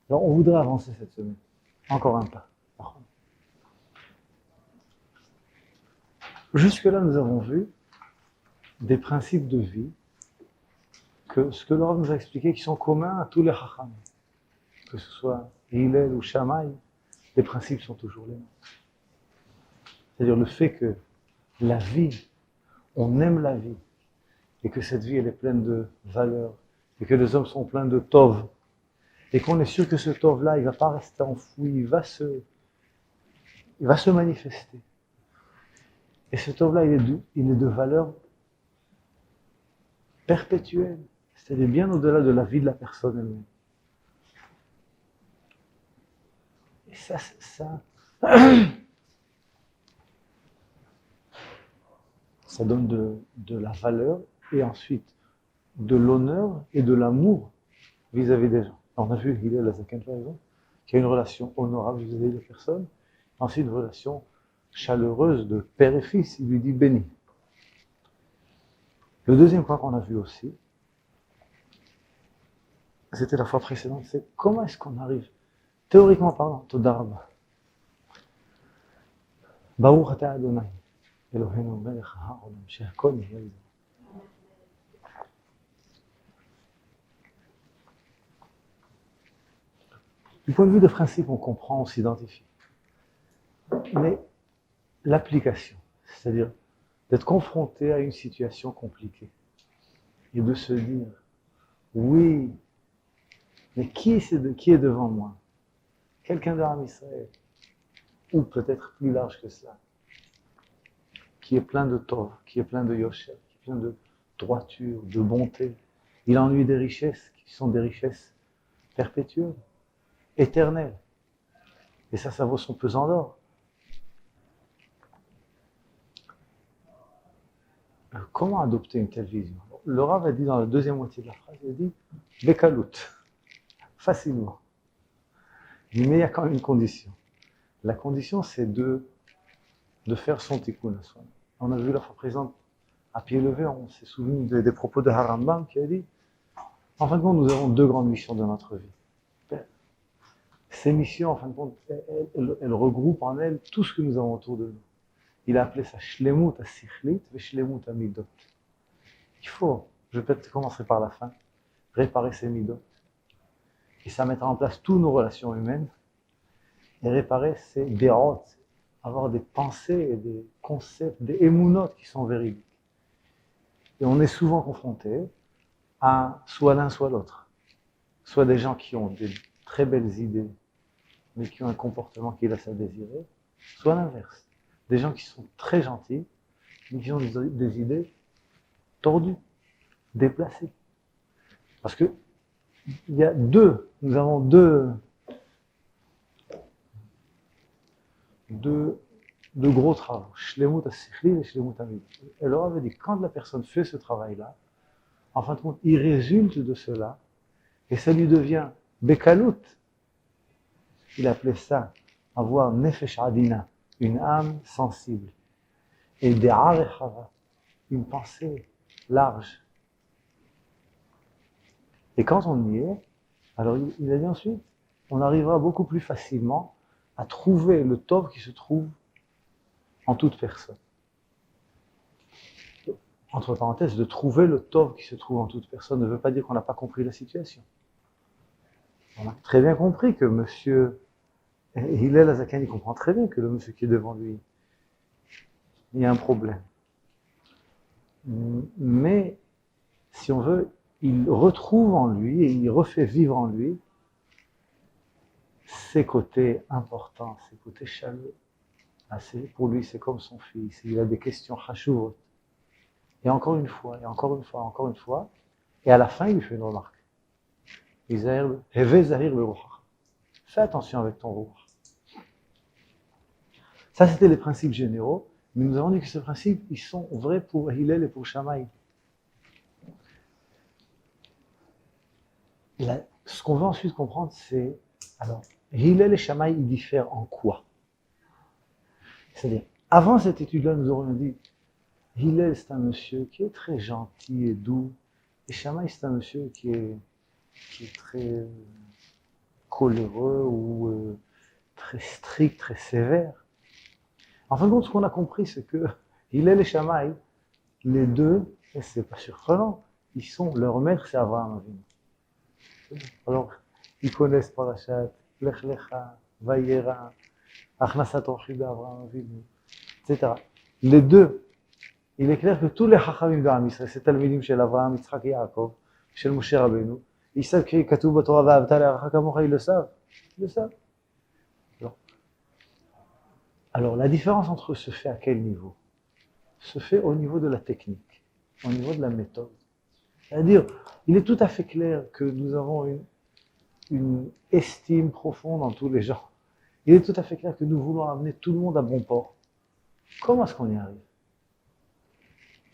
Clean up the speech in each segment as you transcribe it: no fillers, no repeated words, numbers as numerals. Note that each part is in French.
Alors, on voudrait avancer cette semaine. Encore un pas. Jusque-là, nous avons vu des principes de vie que ce que le Rav nous a expliqué qui sont communs à tous les Chacham. Que ce soit Hillel ou Shammai, les principes sont toujours les mêmes. C'est-à-dire le fait que la vie, on aime la vie, et que cette vie, elle est pleine de valeurs, et que les hommes sont pleins de tov, et qu'on est sûr que ce tov-là, il ne va pas rester enfoui, il va se manifester. Et ce tov-là, il est de valeur perpétuelle, c'est-à-dire bien au-delà de la vie de la personne elle-même. Et ça donne de la valeur, et ensuite de l'honneur et de l'amour vis-à-vis des gens. On a vu Hillel Azaken par exemple, qui a une relation honorable vis-à-vis des personnes, ensuite une relation chaleureuse de père et fils, il lui dit béni. Le deuxième point qu'on a vu aussi, c'était la fois précédente, c'est comment est-ce qu'on arrive, théoriquement parlant, Todarba, Baruch ata Adonai, Eloheinu melech ha'olam, she'hakol nihya b'dvaro. Du point de vue de principe, on comprend, on s'identifie. Mais l'application, c'est-à-dire d'être confronté à une situation compliquée et de se dire, oui, mais qui est devant moi? Quelqu'un d'Aram Israël, ou peut-être plus large que cela, qui est plein de tov, qui est plein de yosher, qui est plein de droiture, de bonté. Il a en lui des richesses qui sont des richesses perpétuelles, éternelles. Et ça vaut son pesant d'or. Comment adopter une telle vision? Le Rav a dit dans la deuxième moitié de la phrase, il a dit Bekalout, facilement. Mais il y a quand même une condition. La condition, c'est de faire son tikkun à soi. On a vu la fois présente, à pied levé, on s'est souvenu des propos de Harambam qui a dit en fin de compte, nous avons deux grandes missions de notre vie. Ces missions, en fin de compte, elles regroupent en elles tout ce que nous avons autour de nous. Il a appelé ça Shlemut HaSichlit et Shlemut HaMidot. Il faut, je vais peut-être commencer par la fin, réparer ces midot. Et ça mettra en place toutes nos relations humaines et réparer ces dérotes, avoir des pensées et des concepts, des émounotes qui sont véridiques. Et on est souvent confronté à soit l'un, soit l'autre. Soit des gens qui ont des très belles idées, mais qui ont un comportement qui laisse à désirer, soit l'inverse. Des gens qui sont très gentils, mais qui ont des idées tordues, déplacées. Parce que nous avons deux gros travaux, Shlemut HaSichli et Shlemut HaMidot. Et le Rav a dit, quand la personne fait ce travail-là, en fin de compte, il résulte de cela, et ça lui devient Bekalout. Il appelait ça avoir Nefesh Adina, une âme sensible, et De'ar Echava, une pensée large. Et quand on y est, alors il a dit ensuite, on arrivera beaucoup plus facilement à trouver le tov qui se trouve en toute personne. Entre parenthèses, de trouver le tov qui se trouve en toute personne ne veut pas dire qu'on n'a pas compris la situation. On a très bien compris que monsieur Hillel Azaken, il comprend très bien que le monsieur qui est devant lui, il y a un problème. Mais, si on veut, il retrouve en lui et il refait vivre en lui ses côtés importants, ses côtés chaleureux. Pour lui, c'est comme son fils. Il a des questions chashuvot. Et encore une fois, et encore une fois, encore une fois. Et à la fin, il lui fait une remarque. Fais attention avec ton ruach. Ça, c'était les principes généraux. Mais nous avons dit que ces principes, ils sont vrais pour Hillel et pour Shammai. Ce qu'on va ensuite comprendre, c'est... Alors, Hillel et Shammai, ils diffèrent en quoi? C'est-à-dire, avant cette étude-là, nous aurions dit Hillel, c'est un monsieur qui est très gentil et doux, et Shammai, c'est un monsieur qui est très coléreux ou très strict, très sévère. En fin de compte, ce qu'on a compris, c'est que Hillel et Shammai, les deux, et c'est pas surprenant, leur maître, c'est Abraham Avinu. Alors, ils connaissent Parashat, Lech Lecha, Vayera, Achnasat Orchi d'Abraham Avinu, etc. Les deux, il est clair que tous les Chachamim d'Am Israël, c'est Talmidim shel Avraham, Yitzhak et Yaakov, shel Moshe Rabbeinu, ils savent qu'il y a Katuv Batorah Va'avta le'arecha kamocha, ils le savent. Ils le savent. Alors, la différence entre eux se fait à quel niveau? Se fait au niveau de la technique, au niveau de la méthode. C'est-à-dire, il est tout à fait clair que nous avons une estime profonde en tous les gens. Il est tout à fait clair que nous voulons amener tout le monde à bon port. Comment est-ce qu'on y arrive?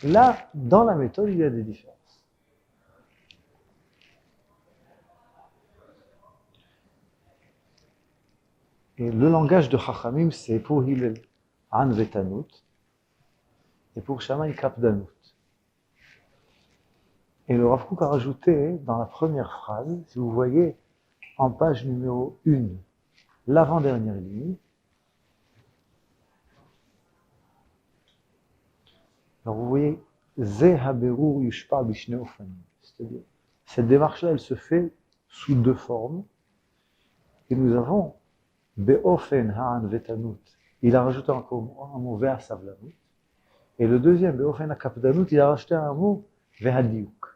Là, dans la méthode, il y a des différences. Et le langage de Chachamim, c'est pour Hillel, An Vetanut, et pour Shammai, Kapdanut. Et le Rav Kook a rajouté dans la première phrase, si vous voyez, en page numéro 1, l'avant-dernière ligne. Alors vous voyez, Ze haberur yushpa bishne ofanim. C'est-à-dire, cette démarche-là, elle se fait sous deux formes. Et nous avons Be'ofen ha'an vetanut. Il a rajouté encore un mot ve'asavlanut. Et le deuxième, Be'ofen ha'kapdanut, il a rajouté un mot ve'hadiouk.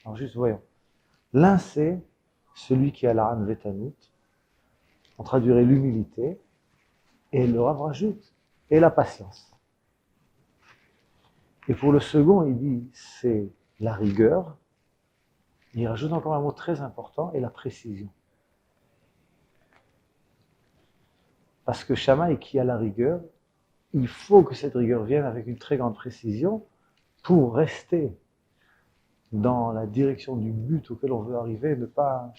Alors juste voyons. L'un c'est celui qui a la han vetanut. On traduirait l'humilité. Et le Rav rajoute, et la patience. Et pour le second, il dit, c'est la rigueur. Il rajoute encore un mot très important, et la précision. Parce que Shammai, qui a la rigueur, il faut que cette rigueur vienne avec une très grande précision pour rester dans la direction du but auquel on veut arriver, ne pas...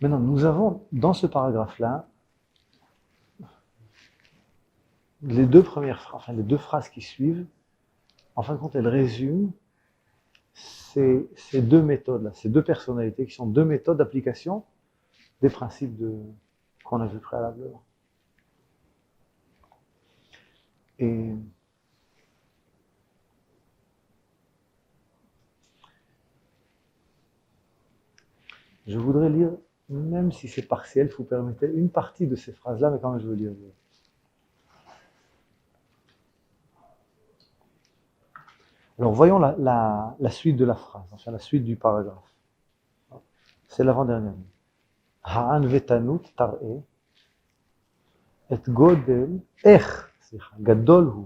Maintenant, nous avons, dans ce paragraphe-là, les deux phrases qui suivent, en fin de compte, elles résument ces deux méthodes-là, ces deux personnalités qui sont deux méthodes d'application des principes qu'on a vus préalablement. Et je voudrais lire, même si c'est partiel, si vous permettez, une partie de ces phrases-là, mais quand même je veux lire. Alors voyons la suite de la phrase, enfin la suite du paragraphe. C'est l'avant-dernière. Ha'an vetanut tar'e et godel gadol hu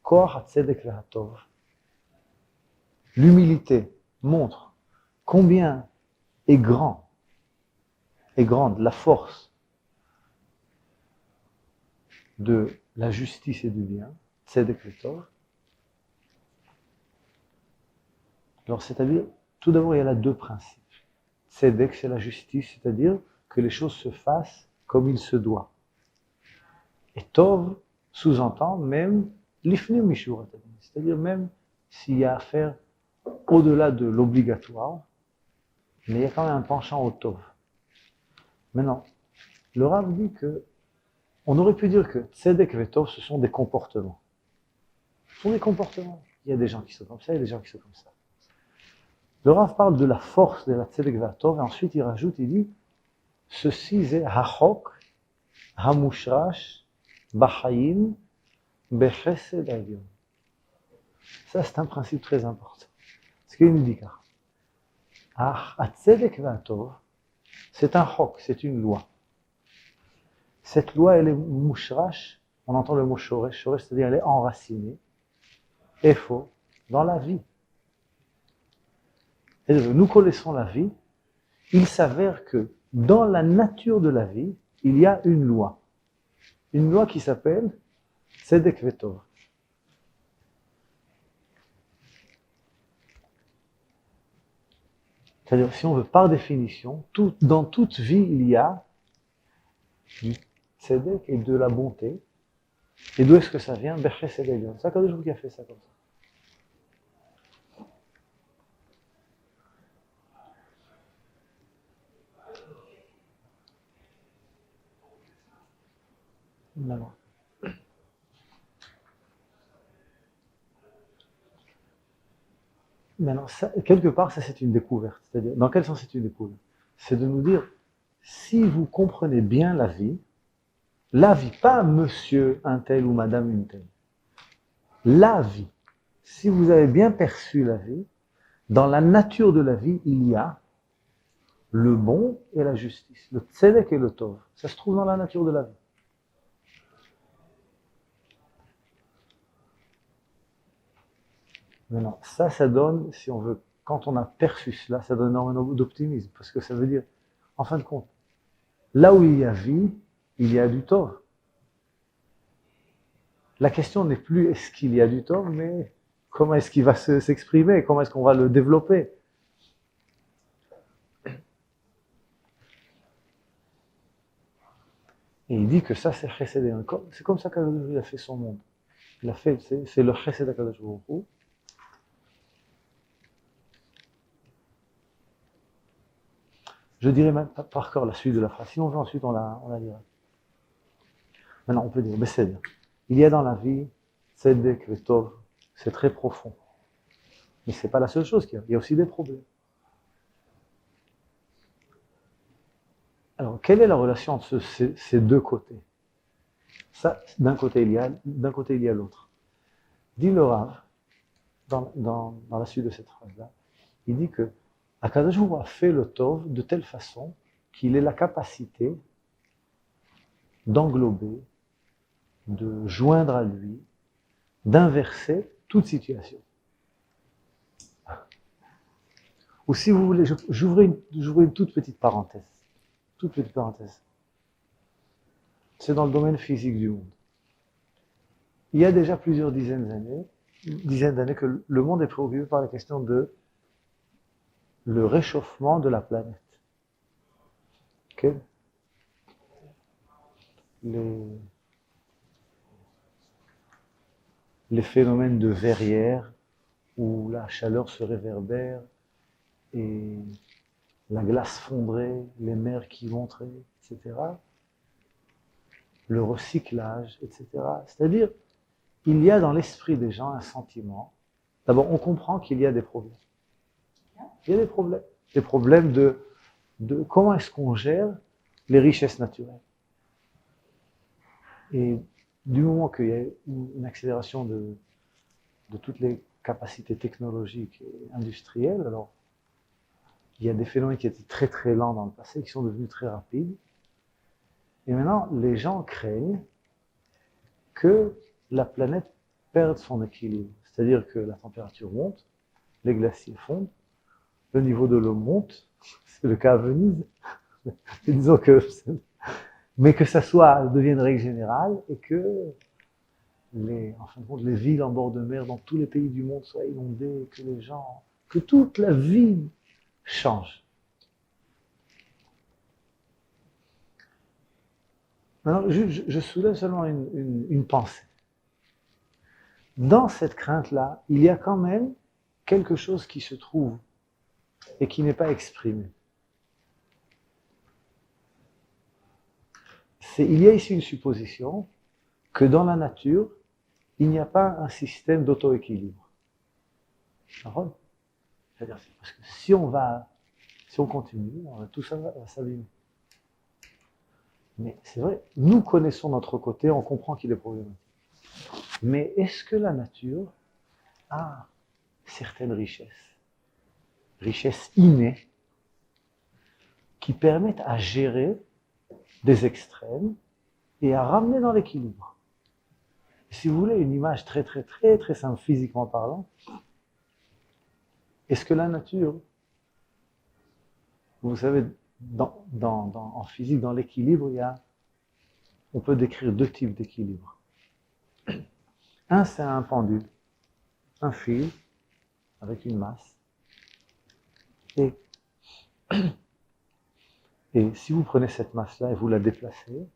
koach hatzedek ve'hatov. L'humilité montre combien est grande la force de la justice et du bien, tzedek ve'tov. Alors, c'est-à-dire, tout d'abord, il y a là deux principes. Tzedek, c'est la justice, c'est-à-dire que les choses se fassent comme il se doit. Et Tov sous-entend même l'ifnim mishur, c'est-à-dire même s'il y a à faire au-delà de l'obligatoire, mais il y a quand même un penchant au Tov. Maintenant, le Rav dit que on aurait pu dire que Tzedek et Tov, ce sont des comportements. Ce sont des comportements. Il y a des gens qui sont comme ça, il y a des gens qui sont comme ça. Le Rav parle de la force de la Tzedek Vatov, et ensuite il rajoute, il dit, ceci c'est Hachok, Hamushrash, Bachayim, Bechesed Avion. Ça c'est un principe très important. Ce qu'il nous dit car, Tzedek Vatov, c'est un chok, c'est une loi. Cette loi, elle est Mushrash, on entend le mot Shoresh, Shoresh, c'est-à-dire elle est enracinée, et faux, dans la vie. Et nous connaissons la vie, il s'avère que dans la nature de la vie, il y a une loi. Une loi qui s'appelle Tzedek Vetov. C'est-à-dire, si on veut, par définition, dans toute vie, il y a du Tzedek et de la bonté. Et d'où est-ce que ça vient? Bechesed Elyon. C'est Akadosh Baruch Hu qui a fait ça comme ça. Maintenant, quelque part, ça c'est une découverte. C'est-à-dire, dans quel sens c'est une découverte? C'est de nous dire, si vous comprenez bien la vie, pas monsieur un tel ou madame une telle, la vie, si vous avez bien perçu la vie, dans la nature de la vie, il y a le bon et la justice, le tzedek et le tov. Ça se trouve dans la nature de la vie. Maintenant, ça donne, si on veut, quand on a perçu cela, ça donne énormément d'optimisme, parce que ça veut dire, en fin de compte, là où il y a vie, il y a du tov. La question n'est plus est-ce qu'il y a du tov, mais comment est-ce qu'il va s'exprimer, comment est-ce qu'on va le développer. Et il dit que ça, c'est chesed. C'est comme ça qu'il a fait son monde. Il a fait, c'est le chesed HaKadosh Baruch Hu. Je dirais même par cœur la suite de la phrase. Si on veut ensuite, on la dira. Maintenant, on peut dire, Besed. Il y a dans la vie, tzedek et tov, c'est très profond. Mais ce n'est pas la seule chose qu'il y a. Il y a aussi des problèmes. Alors, quelle est la relation entre ces deux côtés? Ça, d'un côté, il y a l'autre. Dit le Rav, dans la suite de cette phrase-là, il dit que Akadosh Baruch Hu a fait le Tov de telle façon qu'il ait la capacité d'englober, de joindre à lui, d'inverser toute situation. Ou si vous voulez, j'ouvre une toute petite parenthèse. Toute petite parenthèse. C'est dans le domaine physique du monde. Il y a déjà plusieurs dizaines d'années que le monde est préoccupé par la question de le réchauffement de la planète. Okay? Les phénomènes de verrière où la chaleur se réverbère et la glace fondrait, les mers qui montraient, etc. Le recyclage, etc. C'est-à-dire, il y a dans l'esprit des gens un sentiment. D'abord, on comprend qu'il y a des problèmes. Il y a des problèmes. Des problèmes de comment est-ce qu'on gère les richesses naturelles. Et du moment qu'il y a une accélération de toutes les capacités technologiques et industrielles, alors il y a des phénomènes qui étaient très très lents dans le passé, qui sont devenus très rapides. Et maintenant, les gens craignent que la planète perde son équilibre. C'est-à-dire que la température monte, les glaciers fondent, le niveau de l'eau monte, c'est le cas à Venise, disons que, mais que ça devienne règle générale et que en fin de compte, les villes en bord de mer dans tous les pays du monde soient inondées, que toute la vie change. Maintenant, je soulève seulement une pensée. Dans cette crainte-là, il y a quand même quelque chose qui se trouve et qui n'est pas exprimé. Il y a ici une supposition que dans la nature, il n'y a pas un système d'auto-équilibre. C'est-à-dire, parce que si on continue, tout ça va s'abîmer. Mais c'est vrai, nous connaissons notre côté, on comprend qu'il est problématique. Mais est-ce que la nature a certaines richesses innées, qui permettent à gérer des extrêmes et à ramener dans l'équilibre? Si vous voulez une image très très très très simple physiquement parlant, est-ce que la nature, vous savez, en physique, dans l'équilibre, on peut décrire deux types d'équilibre. Un, c'est un pendule, un fil avec une masse. Et si vous prenez cette masse-là et vous la déplacez,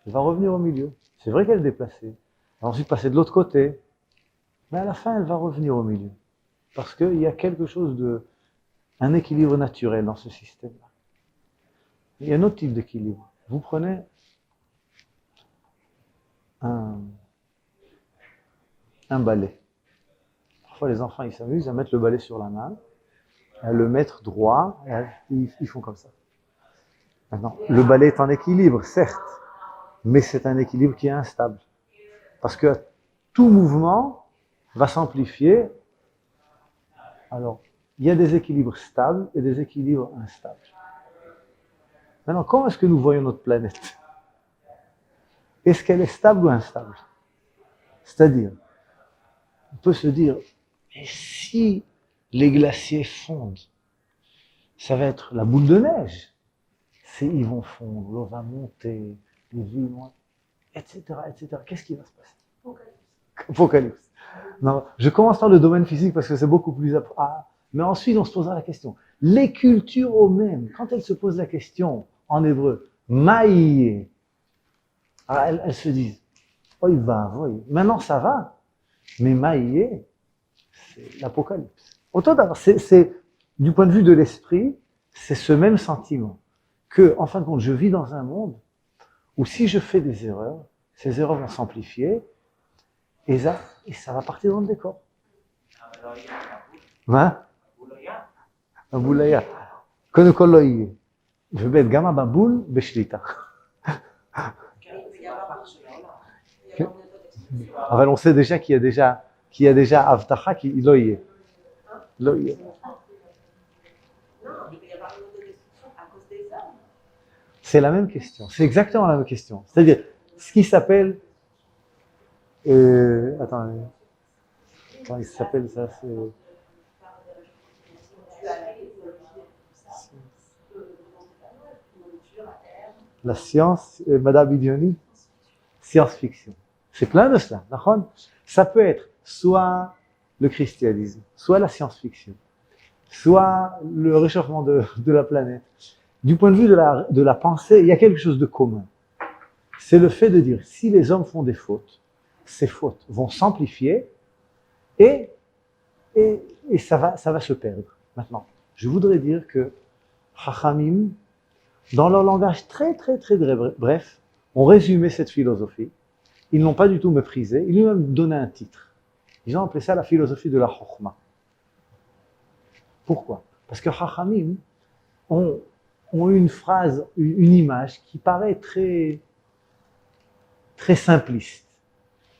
elle va revenir au milieu. C'est vrai qu'elle est déplacée. Elle va ensuite passer de l'autre côté. Mais à la fin, elle va revenir au milieu. Parce qu'il y a quelque chose un équilibre naturel dans ce système-là. Il y a un autre type d'équilibre. Vous prenez un balai. Parfois, les enfants, ils s'amusent à mettre le balai sur la main, à le mettre droit, et ils font comme ça. Maintenant, le balai est en équilibre, certes, mais c'est un équilibre qui est instable. Parce que tout mouvement va s'amplifier. Alors, il y a des équilibres stables et des équilibres instables. Maintenant, comment est-ce que nous voyons notre planète? Est-ce qu'elle est stable ou instable? C'est-à-dire, on peut se dire, mais si les glaciers fondent, ça va être la boule de neige. Ils vont fondre, l'eau va monter, les villes vont... etc., etc. Qu'est-ce qui va se passer? Apocalypse. Non, je commence par le domaine physique parce que c'est beaucoup plus... mais ensuite, on se posera la question. Les cultures eux-mêmes, quand elles se posent la question en hébreu, maïe, elles se disent, oh, il va, oui. Maintenant, ça va. Mais maïe, c'est l'apocalypse. Autant d'abord, du point de vue de l'esprit, c'est ce même sentiment que, en fin de compte, je vis dans un monde où si je fais des erreurs, ces erreurs vont s'amplifier et ça va partir dans le décor. Hein? Aboulaya. קודם כל לא יהיה. וב' גם הבבול בשליטה. אבל on sait déjà qu'il y a déjà הבטחה qui לא יהיה. לא יהיה. C'est la même question. C'est exactement la même question. C'est-à-dire, ce qui s'appelle... attends, comment il s'appelle ça? La science, Madame Idioni, science-fiction. C'est plein de cela. Ça peut être soit le christianisme, soit la science-fiction, soit le réchauffement de la planète. Du point de vue de la pensée, il y a quelque chose de commun. C'est le fait de dire, si les hommes font des fautes, ces fautes vont s'amplifier et ça va se perdre. Maintenant, je voudrais dire que Chachamim, dans leur langage très bref, ont résumé cette philosophie. Ils n'ont pas du tout méprisé, ils lui ont même donné un titre. Ils ont appelé ça la philosophie de la Chokhmah. Pourquoi? Parce que Chachamim ont une phrase, une image qui paraît très simpliste.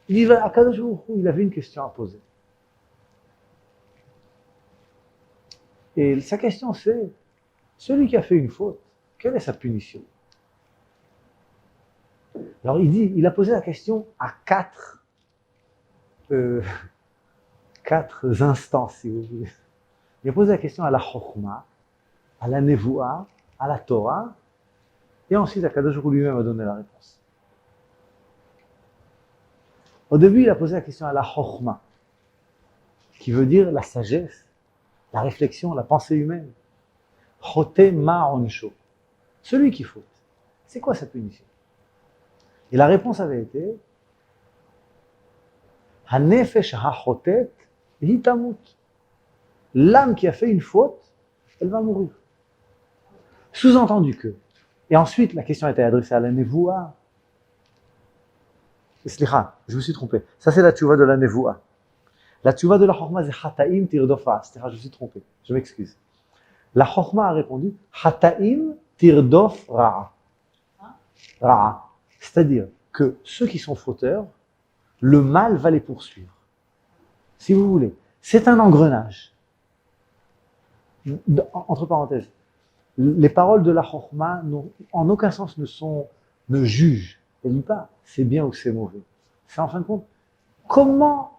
Il dit, à Kadosh Baruch Hu, il avait une question à poser. Et sa question c'est, celui qui a fait une faute, quelle est sa punition? Alors il a posé la question à quatre instances, si vous voulez. Il a posé la question à la Chokhmah, à la Nevoua, à la Torah, et ensuite Akadosh Baruch Hu lui-même a donné la réponse. Au début, il a posé la question à la Chokhmah, qui veut dire la sagesse, la réflexion, la pensée humaine. Choté ma'onsho. Celui qui faute, c'est quoi sa punition? Et la réponse avait été Hanefesh hachotet hitamut. L'âme qui a fait une faute, elle va mourir. Sous-entendu que. Et ensuite, la question était adressée à la Nevoua. Slicha, je me suis trompé. Ça, c'est la tchouva de la Nevoua. La tchouva de la Chokhmah, c'est Hataim tirdofa. Je me suis trompé. Je m'excuse. La Chokhmah a répondu Hataim tirdof ra'a. Ra'a. C'est-à-dire que ceux qui sont fauteurs, le mal va les poursuivre. Si vous voulez, c'est un engrenage. Entre parenthèses, les paroles de la Chokhmah en aucun sens ne jugent. Elle ne dit pas c'est bien ou c'est mauvais. C'est en fin de compte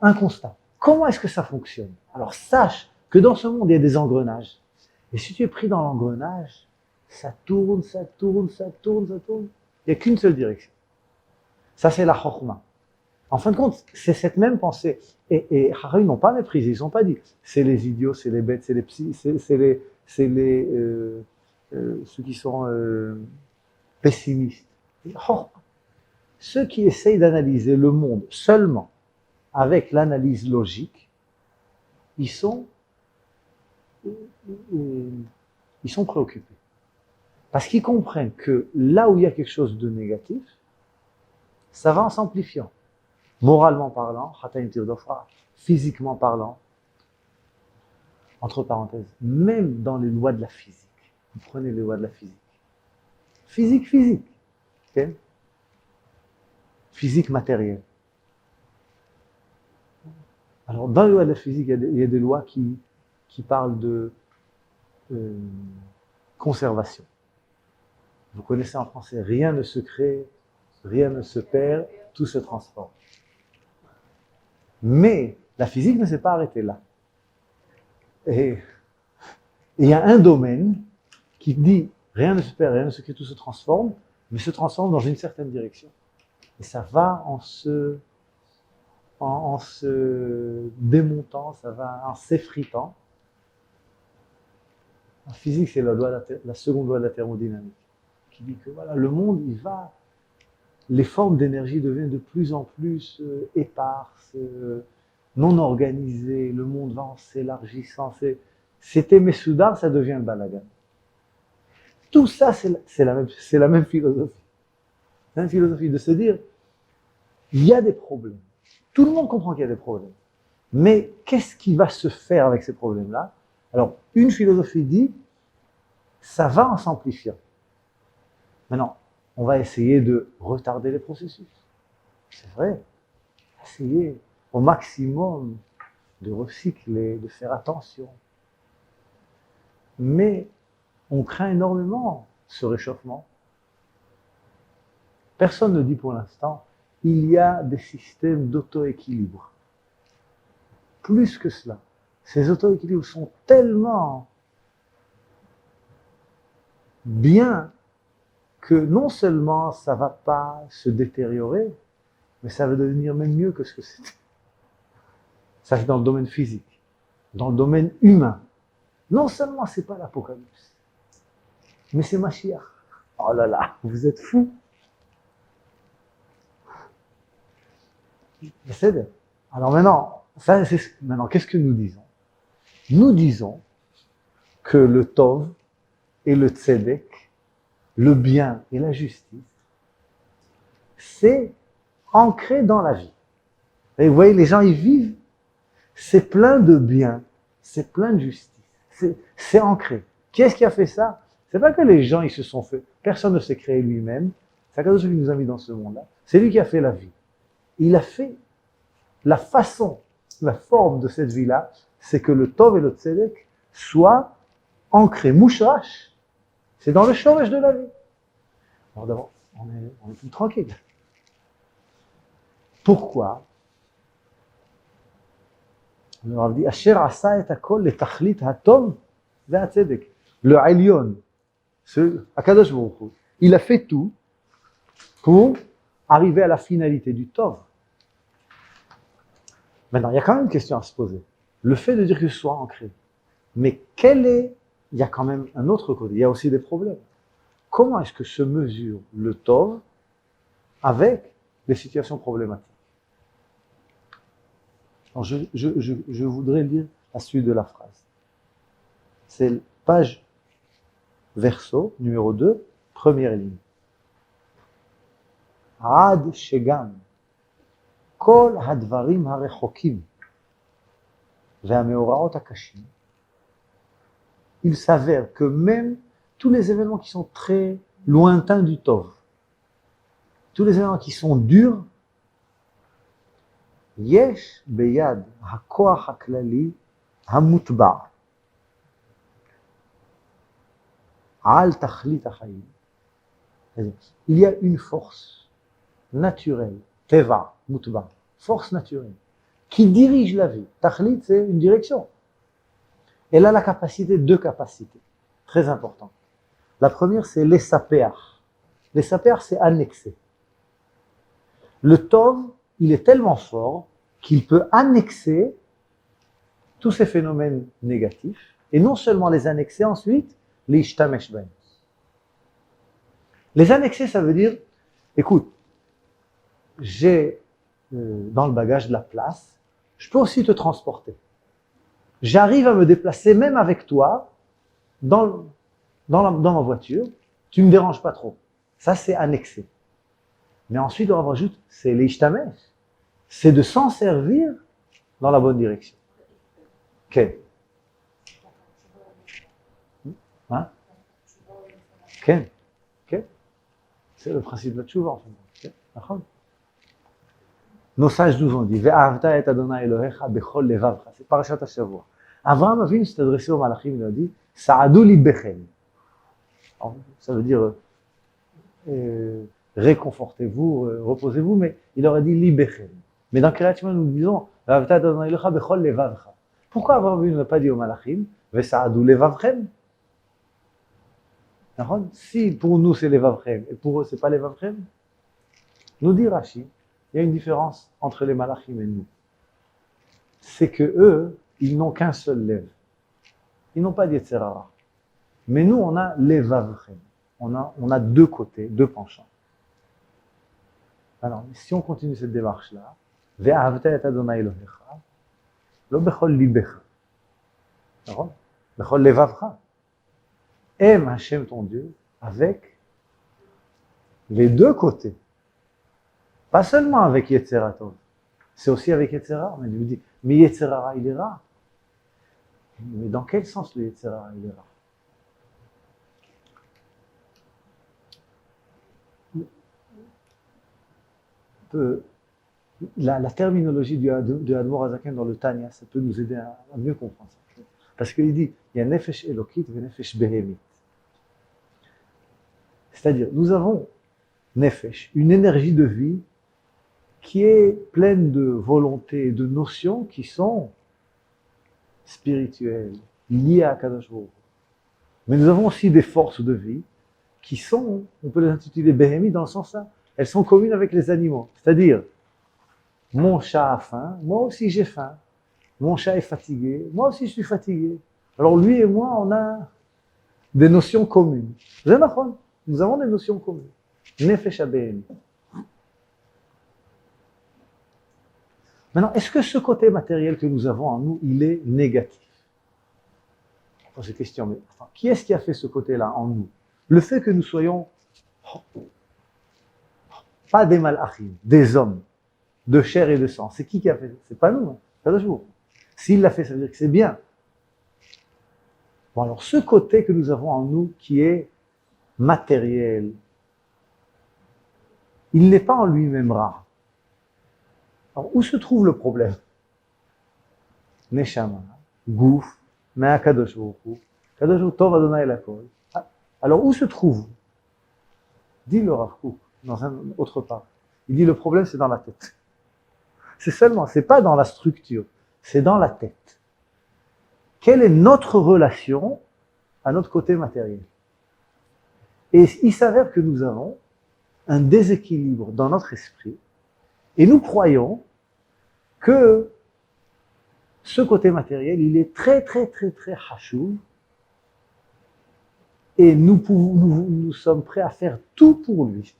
un constat. Comment est-ce que ça fonctionne? Alors sache que dans ce monde il y a des engrenages. Et si tu es pris dans l'engrenage, ça tourne. Il n'y a qu'une seule direction. Ça c'est la Chokhmah. En fin de compte, c'est cette même pensée. Et Harim n'ont pas méprisé, ils n'ont pas dit c'est les idiots, c'est les bêtes, c'est les psy, ceux qui sont pessimistes. Ceux qui essayent d'analyser le monde seulement avec l'analyse logique, ils sont préoccupés. Parce qu'ils comprennent que là où il y a quelque chose de négatif, ça va en s'amplifiant. Moralement parlant, physiquement parlant, entre parenthèses, même dans les lois de la physique, vous prenez les lois de la physique, okay? Physique matérielle. Alors, dans les lois de la physique, il y a des lois qui parlent de conservation. Vous connaissez en français, rien ne se crée, rien ne se perd, tout se transforme. Mais la physique ne s'est pas arrêtée là. Et il y a un domaine qui dit rien ne se perd, rien ne se crée, tout se transforme, mais se transforme dans une certaine direction. Et ça va en se démontant, ça va en s'effritant. En physique, c'est la seconde loi de la thermodynamique, qui dit que voilà, le monde, les formes d'énergie deviennent de plus en plus éparses, non organisées, le monde va en s'élargissant. C'était Messoudar, ça devient le balagan. Tout ça, c'est la même philosophie. C'est la même philosophie de se dire, il y a des problèmes. Tout le monde comprend qu'il y a des problèmes. Mais qu'est-ce qui va se faire avec ces problèmes-là? Alors, une philosophie dit, ça va en s'amplifiant. Maintenant, on va essayer de retarder les processus. C'est vrai. Essayer au maximum de recycler, de faire attention. Mais on craint énormément ce réchauffement. Personne ne dit pour l'instant, il y a des systèmes d'auto-équilibre. Plus que cela. Ces auto-équilibres sont tellement bien que non seulement ça ne va pas se détériorer, mais ça va devenir même mieux que ce que c'était. Ça, c'est dans le domaine physique. Dans le domaine humain. Non seulement c'est pas l'apocalypse, mais c'est Mashiach. Oh là là, vous êtes fous. Alors maintenant, qu'est-ce que nous disons? Nous disons que le Tov et le Tzedek, le bien et la justice, c'est ancré dans la vie. Et vous voyez, les gens y vivent, c'est plein de bien, c'est plein de justice, c'est ancré. Qui est-ce qui a fait ça? C'est pas que les gens ils se sont fait, personne ne s'est créé lui-même, c'est quelque chose qui nous a mis dans ce monde-là. C'est lui qui a fait la vie. Il a fait la façon, la forme de cette vie-là, c'est que le Tov et le Tzedek soient ancrés, mouchrash. C'est dans le shoresh de la vie. Alors d'abord, on est plus tranquille. Pourquoi? Le Rav dit, Asher asa et hakol le tachlit hatov ve'atzedek. Le Elyon, Akadosh Baruch Hu, il a fait tout pour arriver à la finalité du Tov. Maintenant, il y a quand même une question à se poser. Le fait de dire que ce soit ancré, mais il y a quand même un autre côté, il y a aussi des problèmes. Comment est-ce que se mesure le Tov avec les situations problématiques? Alors je voudrais lire la suite de la phrase. C'est page verso, numéro 2, première ligne. Ad shegam kol hadvarim harechokim ve'ameoraot hakashim. Il s'avère que même tous les événements qui sont très lointains du Tov, tous les événements qui sont durs, yesh beyad hakoach haklali hamutba al tachlit hachayim. Il y a une force naturelle, teva, mutba, force naturelle, qui dirige la vie. Tachlit, c'est une direction. Elle a la capacité, deux capacités, très importantes. La première, c'est l'essapeach. L'essapeach, c'est annexer. Le Tov, il est tellement fort qu'il peut annexer tous ces phénomènes négatifs, et non seulement les annexer ensuite, les ishtamesh ben. Les annexer, ça veut dire, écoute, j'ai dans le bagage de la place, je peux aussi te transporter. J'arrive à me déplacer même avec toi dans ma voiture, tu ne me déranges pas trop. Ça, c'est annexé. Mais ensuite, on rajoute, c'est l'ishtamesh. C'est de s'en servir dans la bonne direction. Ok. Hein? Ok. Ok. C'est le principe de la tchouva, en fait. Okay. Nos sages nous ont dit, Ve'avta et Adonai Elohecha bechol levavcha. C'est Parashat HaShavua. Avraham Avinu s'est adressé aux malachim, il a dit, Sa'adu libechem. Ça veut dire, réconfortez-vous, reposez-vous, mais il aurait dit libechem. Mais dans Kriyat Shema, nous disons, Ve'avta et Adonai Elohecha bechol levavcha. Pourquoi Avraham Avinu n'a pas dit aux malachim, Ve'sa'adu levavchem? Si pour nous c'est levavchem, et pour eux c'est pas levavchem, nous dit Rashi, il y a une différence entre les malachim et nous. C'est que eux, ils n'ont qu'un seul lève. Ils n'ont pas d'Yetzer Hara. Mais nous, on a levavchem. On a deux côtés, deux penchants. Alors, si on continue cette démarche-là, Ve'ahavta et Adonai Elohecha, lo bechol libecha. D'accord? Bechol levavcha. Aime Hachem ton Dieu avec les deux côtés. Pas seulement avec Yetzer Hara, c'est aussi avec Yetzer Hara. Mais Dieu dit, mais Yetzer Hara, il est rare. Mais dans quel sens le Yetzer Hara, il est rare? La terminologie de Admor Hazaken dans le Tanya, ça peut nous aider à mieux comprendre ça. Parce qu'il dit, il y a Nefesh Elokit et Nefesh Behemit. C'est-à-dire, nous avons Nefesh, une énergie de vie qui est pleine de volonté et de notions qui sont spirituelles, liées à Kadosh Baruch Hu. Mais nous avons aussi des forces de vie qui sont, on peut les intituler Behemit dans le sens là, elles sont communes avec les animaux. C'est-à-dire, mon chat a faim, moi aussi j'ai faim. Mon chat est fatigué, moi aussi je suis fatigué. Alors lui et moi, on a des notions communes. Nous avons des notions communes. Nefesh HaBehemit. Maintenant, est-ce que ce côté matériel que nous avons en nous, il est négatif? Enfin, c'est question, mais enfin, qui est-ce qui a fait ce côté-là en nous? Le fait que nous soyons pas des malachim, des hommes, de chair et de sang. C'est qui a fait ça? C'est pas nous, hein. Pas de jour. S'il l'a fait, ça veut dire que c'est bien. Bon, alors ce côté que nous avons en nous qui est matériel, il n'est pas en lui-même rare. Alors, où se trouve le problème? Neshama, Gouf, Mea Kadosh Baruch Hu, Kadosh Baruch Hu Tov Adonai Lakol. Alors, où se trouve? Dit le Rav Kook, dans un autre part. Il dit le problème, c'est dans la tête. C'est pas dans la structure, c'est dans la tête. Quelle est notre relation à notre côté matériel? Et il s'avère que nous avons un déséquilibre dans notre esprit, et nous croyons que ce côté matériel, il est très, très, très, très hachouv, et nous sommes prêts à faire tout pour lui.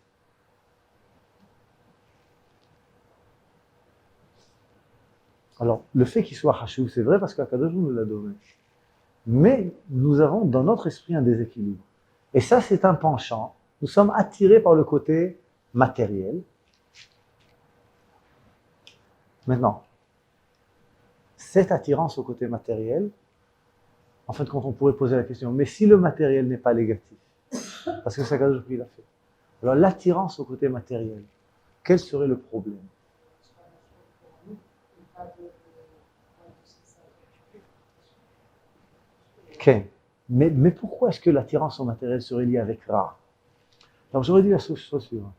Alors, le fait qu'il soit hachouv, c'est vrai parce qu'Akadosh nous l'a donné. Mais nous avons dans notre esprit un déséquilibre. Et ça, c'est un penchant. Nous sommes attirés par le côté matériel. Maintenant, cette attirance au côté matériel, en fait, quand on pourrait poser la question, mais si le matériel n'est pas négatif, parce que c'est Akadosh qui l'a fait, alors l'attirance au côté matériel, quel serait le problème? Okay. Mais pourquoi est-ce que l'attirance au matériel serait liée avec Ra? Alors j'aurais dit la chose suivante.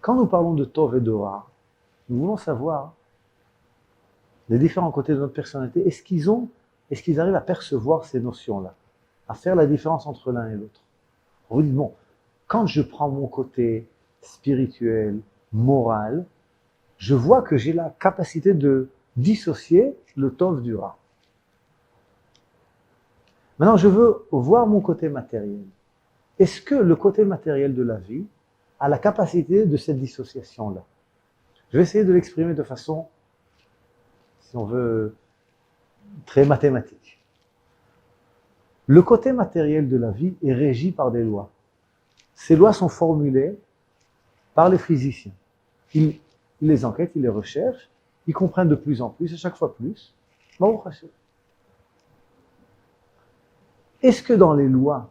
Quand nous parlons de Tov et de Ra, nous voulons savoir les différents côtés de notre personnalité. Est-ce qu'ils arrivent à percevoir ces notions-là, à faire la différence entre l'un et l'autre? On vous dit, bon, quand je prends mon côté spirituel, moral, je vois que j'ai la capacité de dissocier le Tov du Ra. Maintenant, je veux voir mon côté matériel. Est-ce que le côté matériel de la vie a la capacité de cette dissociation-là? Je vais essayer de l'exprimer de façon, si on veut, très mathématique. Le côté matériel de la vie est régi par des lois. Ces lois sont formulées par les physiciens. Ils les enquêtent, ils les recherchent, ils comprennent de plus en plus, à chaque fois plus. Est-ce que dans les lois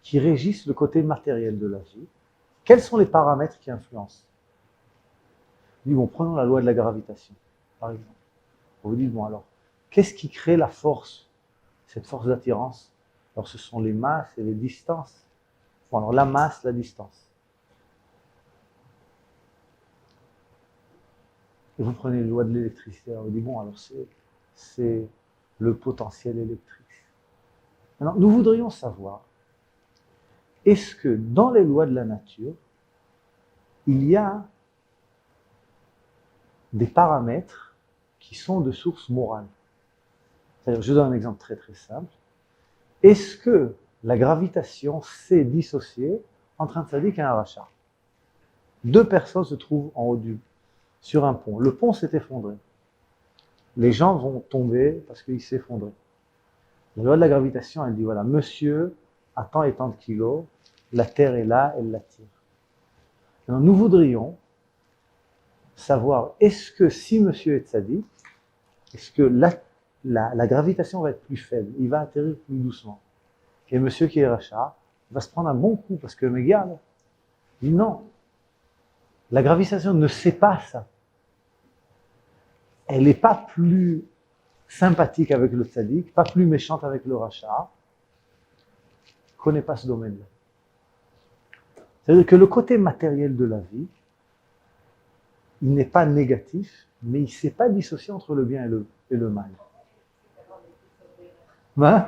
qui régissent le côté matériel de la vie, quels sont les paramètres qui influencent? Bon, prenons la loi de la gravitation, par exemple. On vous dit, bon alors, qu'est-ce qui crée la force, cette force d'attirance? Alors ce sont les masses et les distances. Bon, alors la masse, la distance. Et vous prenez les lois de l'électricité, on vous dit, bon alors c'est le potentiel électrique. Maintenant, nous voudrions savoir, est-ce que dans les lois de la nature, il y a des paramètres qui sont de source morale? C'est-à-dire, je donne un exemple très très simple. Est-ce que la gravitation s'est dissociée entre un tzaddik et un rachat? Deux personnes se trouvent en haut sur un pont. Le pont s'est effondré. Les gens vont tomber parce qu'il s'est effondré. La loi de la gravitation, elle dit, voilà, monsieur a tant et tant de kilos, la Terre est là, elle l'attire. Alors, nous voudrions savoir, est-ce que si monsieur est tzaddik, est-ce que la gravitation va être plus faible, il va atterrir plus doucement. Et monsieur qui est rachat va se prendre un bon coup, parce que mes gars, dit non, la gravitation ne sait pas ça. Elle n'est pas plus sympathique avec le tzaddik, pas plus méchante avec le rachat, ne connaît pas ce domaine-là. C'est-à-dire que le côté matériel de la vie, il n'est pas négatif, mais il ne s'est pas dissocié entre le bien et le mal. Hein?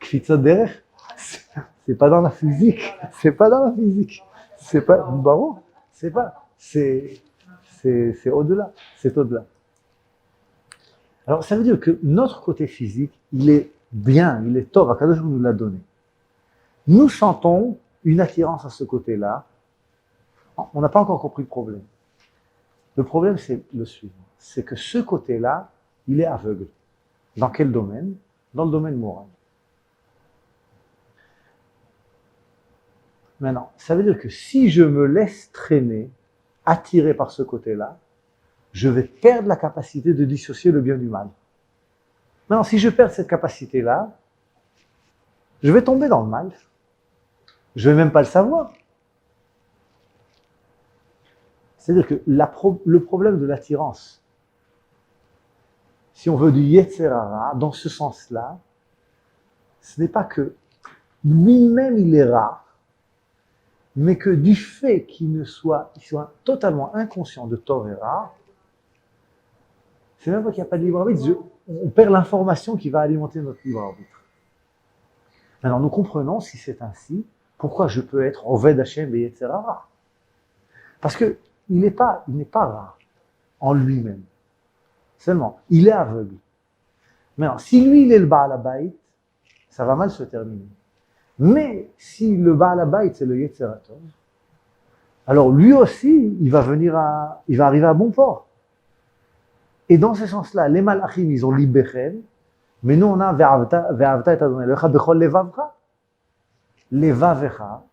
C'est pas dans la physique. C'est pas dans la physique. C'est pas. Bon, c'est pas. C'est au-delà. C'est au-delà. Alors, ça veut dire que notre côté physique, il est bien, il est tov, Akadosh nous l'a donné. Nous sentons une attirance à ce côté-là. On n'a pas encore compris le problème. Le problème, c'est le suivant. C'est que ce côté-là, il est aveugle. Dans quel domaine? Dans le domaine moral. Maintenant, ça veut dire que si je me laisse traîner, attiré par ce côté-là, je vais perdre la capacité de dissocier le bien du mal. Maintenant, si je perds cette capacité-là, je vais tomber dans le mal. Je ne vais même pas le savoir. C'est-à-dire que le problème de l'attirance, si on veut du Yetzer Hara, dans ce sens-là, ce n'est pas que lui-même il est rare, mais que du fait qu'il soit totalement inconscient de tort et rare, c'est même pas qu'il n'y a pas de libre arbitre, on perd l'information qui va alimenter notre libre arbitre. Alors nous comprenons, si c'est ainsi, pourquoi je peux être Oved Hashem et Yetzer Hara. Parce qu'il n'est pas rare en lui-même. Seulement, il est aveugle. Maintenant, si lui, il est le Baal Habayit, ça va mal se terminer. Mais si le Baal Habayit, c'est le Yetzer Tov, alors lui aussi, il va arriver à bon port. Et dans ce sens-là, les Malachim, ils ont libéré, mais nous, on a Ve'avta et Adonai Elohecha bechol levavcha. Levavecha,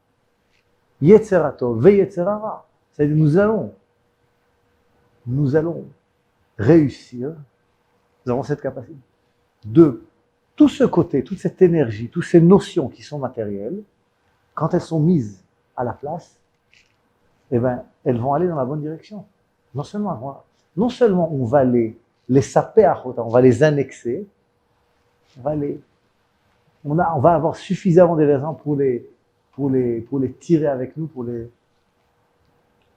Yetzer Tov, ve'Yetzer Hara. C'est-à-dire, nous allons réussir, nous avons cette capacité de tout ce côté, toute cette énergie, toutes ces notions qui sont matérielles, quand elles sont mises à la place, eh ben, elles vont aller dans la bonne direction. Non seulement on va les saper à Chota, on va les annexer, on va avoir suffisamment de raisons pour les tirer avec nous,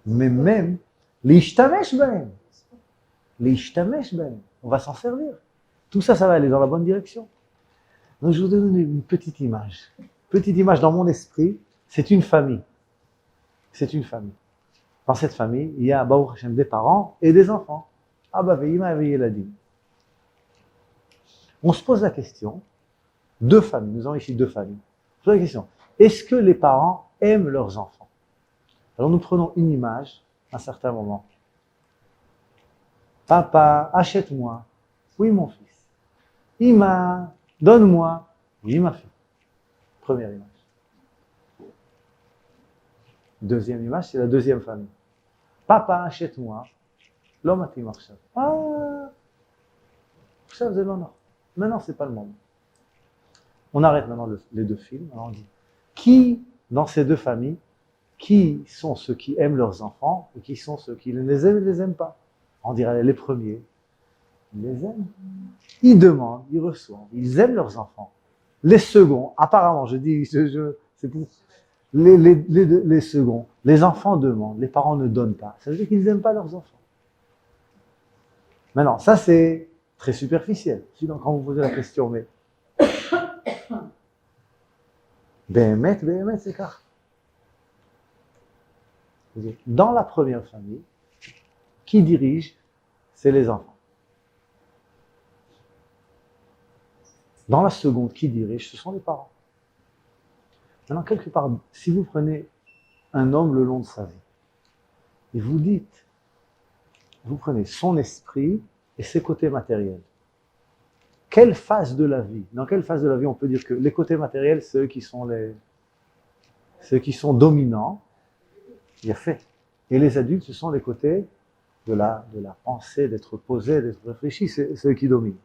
mais même les ishtamesh ben, on va s'en servir. Tout ça, ça va aller dans la bonne direction. Donc, je vous donne une petite image. Petite image dans mon esprit, c'est une famille. C'est une famille. Dans cette famille, il y a Baruch Hashem, des parents et des enfants. Abba ve'ima ve'yeladim. On se pose la question, deux familles, nous avons ici deux familles. On se pose la question, est-ce que les parents aiment leurs enfants? Alors nous prenons une image à un certain moment. Papa, achète-moi. Oui, mon fils. Ima, donne-moi. Oui, ma fille. Première image. Deuxième image, c'est la deuxième famille. Papa, achète-moi. L'homme a fait marcher. Ah, ça faisait l'honneur. Maintenant, c'est pas le moment. On arrête maintenant les deux films. Alors on dit, qui, dans ces deux familles, qui sont ceux qui aiment leurs enfants et qui sont ceux qui les aiment et ne les aiment pas? On dirait les premiers. Ils les aiment. Ils demandent, ils reçoivent, ils aiment leurs enfants. Les seconds, apparemment, c'est pour les seconds, les enfants demandent, les parents ne donnent pas. Ça veut dire qu'ils n'aiment pas leurs enfants. Maintenant, ça c'est très superficiel. Sinon, quand vous posez la question, mais Béhémet, c'est car. Dans la première famille, qui dirige, c'est les enfants. Dans la seconde, qui dirige, ce sont les parents. Maintenant, quelque part, si vous prenez un homme le long de sa vie, et vous dites, vous prenez son esprit et ses côtés matériels. Quelle phase de la vie, dans quelle phase de la vie on peut dire que les côtés matériels, ceux qui sont dominants, il y a fait. Et les adultes, ce sont les côtés de la pensée, d'être posé, d'être réfléchi, c'est ceux qui dominent.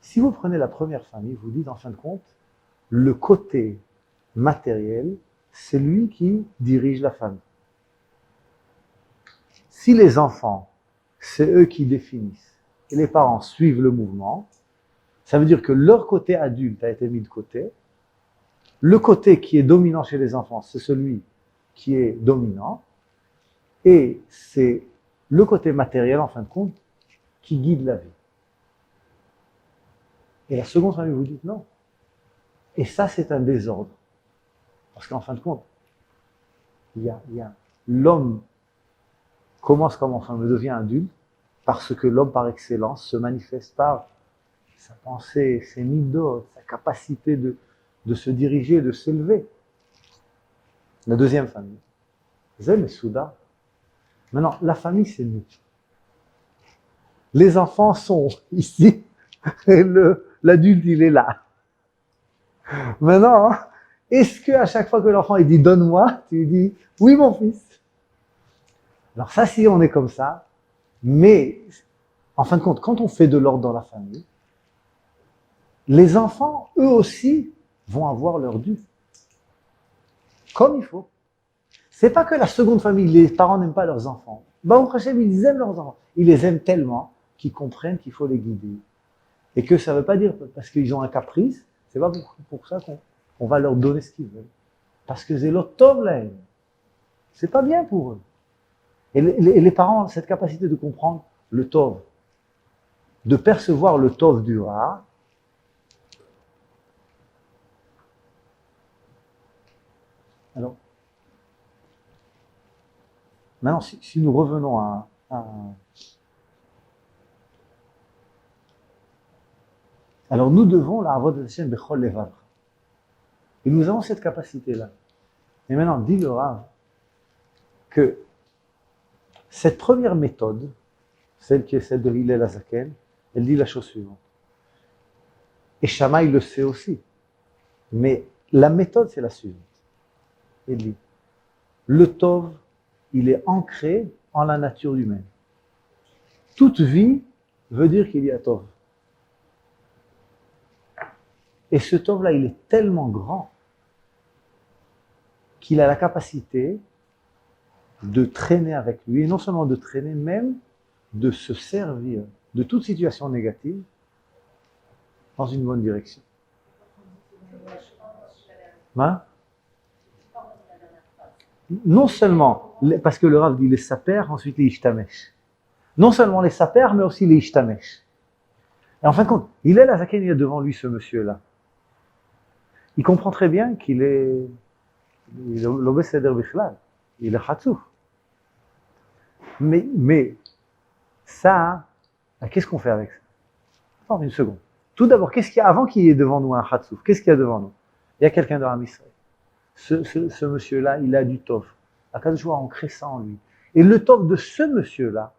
Si vous prenez la première famille, vous dites en fin de compte, le côté matériel, c'est lui qui dirige la famille. Si les enfants, c'est eux qui définissent, et les parents suivent le mouvement, ça veut dire que leur côté adulte a été mis de côté. Le côté qui est dominant chez les enfants, c'est celui qui est dominant, et c'est le côté matériel, en fin de compte, qui guide la vie. Et la seconde famille, vous dites non. Et ça, c'est un désordre. Parce qu'en fin de compte, l'homme commence comme enfant, mais devient adulte, parce que l'homme, par excellence, se manifeste par sa pensée, ses midot, sa capacité de se diriger, de s'élever. La deuxième famille. Zem et Souda. Maintenant, la famille, c'est nous. Les enfants sont ici, et l'adulte, il est là. Maintenant, est-ce qu'à chaque fois que l'enfant il dit « donne-moi », tu lui dis « oui, mon fils ». Alors ça, si on est comme ça, mais en fin de compte, quand on fait de l'ordre dans la famille, les enfants, eux aussi, vont avoir leur dû. Comme il faut. C'est pas que la seconde famille, les parents n'aiment pas leurs enfants. Baruch Hashem, ils aiment leurs enfants. Ils les aiment tellement qu'ils comprennent qu'il faut les guider. Et que ça ne veut pas dire parce qu'ils ont un caprice, c'est pas pour ça qu'on va leur donner ce qu'ils veulent. Parce que c'est l'autre tov là. C'est pas bien pour eux. Et les parents ont cette capacité de comprendre le tov, de percevoir le tov du ra. Alors, maintenant, si nous revenons à alors nous devons la avod Hashem bechol levav. Et nous avons cette capacité-là. Et maintenant, dit le Rav que cette première méthode, celle qui est celle de Hillel Hazaken, elle dit la chose suivante. Et Shammai le sait aussi. Mais la méthode, c'est la suivante. Il dit, le Tov, il est ancré en la nature humaine. Toute vie veut dire qu'il y a Tov. Et ce Tov-là, il est tellement grand qu'il a la capacité de traîner avec lui, et non seulement de traîner, même de se servir de toute situation négative dans une bonne direction. Hein? Non seulement, parce que le Rav dit les saper, ensuite les ishtamesh. Non seulement les saper, mais aussi les ishtamesh. Et en fin de compte, il est là, il y a devant lui ce monsieur-là. Il comprend très bien qu'il est l'obéseder bichlal, il est khatsouf. Mais ça, qu'est-ce qu'on fait avec ça? Attends une seconde. Tout d'abord, qu'est-ce qu'il y a avant qu'il y ait devant nous un khatsouf? Qu'est-ce qu'il y a devant nous? Il y a quelqu'un dans la Israël. Ce monsieur-là, il a du tov. Akadosh a ancré ça en lui. Et le tov de ce monsieur-là,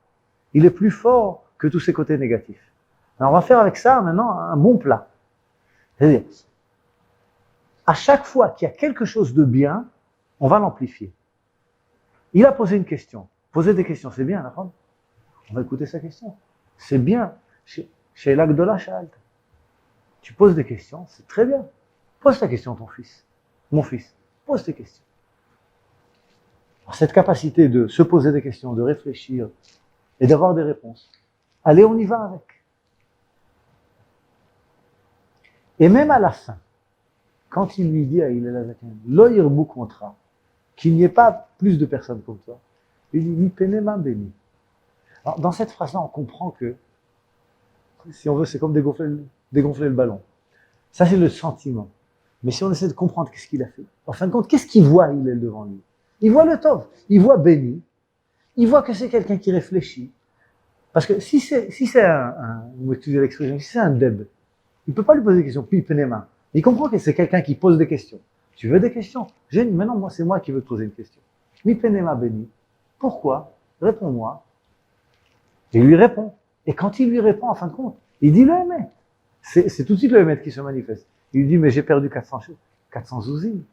il est plus fort que tous ses côtés négatifs. Alors on va faire avec ça maintenant un bon plat. C'est-à-dire, à chaque fois qu'il y a quelque chose de bien, on va l'amplifier. Il a posé une question. Poser des questions, c'est bien, d'accord? On va écouter sa question. C'est bien. Chez l'Agdola Shalt. Tu poses des questions, c'est très bien. Pose ta question, ton fils. Mon fils, pose tes questions. Alors, cette capacité de se poser des questions, de réfléchir et d'avoir des réponses. Allez, on y va avec. Et même à la fin, quand il lui dit à Hillel Azaken, Lo yirbu kontra, qu'il n'y ait pas plus de personnes comme toi, il dit, Mi penema beni. Alors, dans cette phrase-là, on comprend que, si on veut, c'est comme dégonfler le ballon. Ça, c'est le sentiment. Mais si on essaie de comprendre qu'est-ce qu'il a fait, en fin de compte, qu'est-ce qu'il voit, Hillel, devant lui? Il voit le Tov, il voit béni, il voit que c'est quelqu'un qui réfléchit. Parce que si c'est vous excusez l'expression, si c'est un deb, il ne peut pas lui poser des questions, puis penema. Il comprend que c'est quelqu'un qui pose des questions. Tu veux des questions? Maintenant, moi, c'est moi qui veux te poser une question. Mi penema béni. Pourquoi? Réponds-moi. Et il lui répond. Et quand il lui répond, en fin de compte, il dit le Hémet. C'est tout de suite le Hémet qui se manifeste. Il lui dit, mais j'ai perdu 400 zouzines.